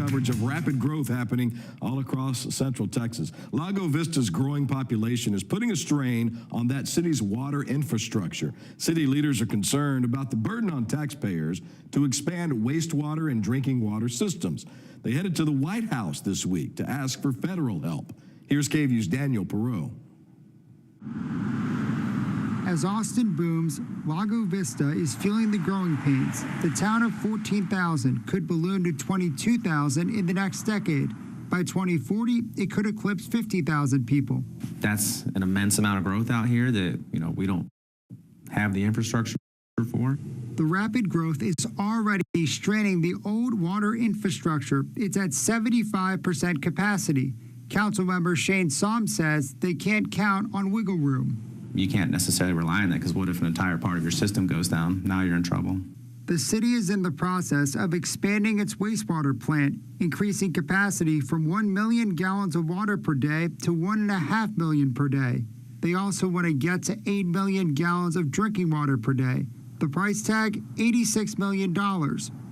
coverage of rapid growth happening all across Central Texas. Lago Vista's growing population is putting a strain on that city's water infrastructure. City leaders are concerned about the burden on taxpayers to expand wastewater and drinking water systems. They headed to the White House this week to ask for federal help. Here's KVUE's Daniel Perot. As Austin booms, Lago Vista is feeling the growing pains. The town of 14,000 could balloon to 22,000 in the next decade. By 2040, it could eclipse 50,000 people. That's an immense amount of growth out here that, we don't have the infrastructure for. The rapid growth is already straining the old water infrastructure. It's at 75% capacity. Councilmember Shane Saum says they can't count on wiggle room. You can't necessarily rely on that, because what if an entire part of your system goes down? Now you're in trouble. The city is in the process of expanding its wastewater plant, increasing capacity from 1 million gallons of water per day to 1.5 million per day. They also want to get to 8 million gallons of drinking water per day. The price tag, $86 million,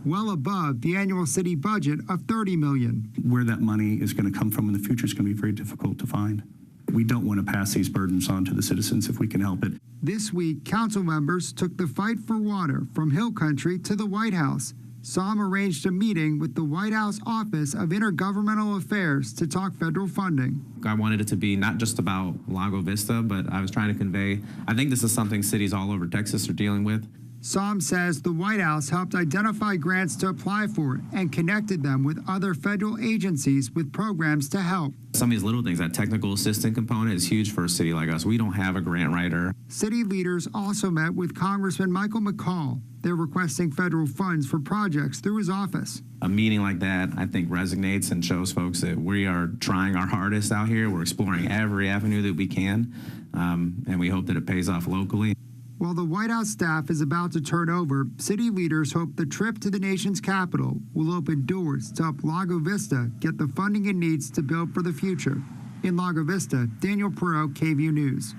well above the annual city budget of $30 million. Where that money is going to come from in the future is going to be very difficult to find. We don't want to pass these burdens on to the citizens if we can help it. This week, council members took the fight for water from Hill Country to the White House. Saum arranged a meeting with the White House Office of Intergovernmental Affairs to talk federal funding. I wanted it to be not just about Lago Vista, but I was trying to convey, I think this is something cities all over Texas are dealing with. Saum says the White House helped identify grants to apply for and connected them with other federal agencies with programs to help. Some of these little things, that technical assistant component is huge for a city like us. We don't have a grant writer. City leaders also met with Congressman Michael McCall. They're requesting federal funds for projects through his office. A meeting like that, I think, resonates and shows folks that we are trying our hardest out here. We're exploring every avenue that we can, and we hope that it pays off locally. While the White House staff is about to turn over, city leaders hope the trip to the nation's capital will open doors to help Lago Vista get the funding it needs to build for the future. In Lago Vista, Daniel Perot, KVUE News.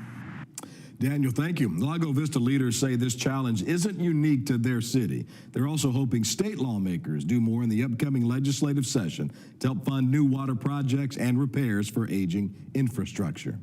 Daniel, thank you. Lago Vista leaders say this challenge isn't unique to their city. They're also hoping state lawmakers do more in the upcoming legislative session to help fund new water projects and repairs for aging infrastructure.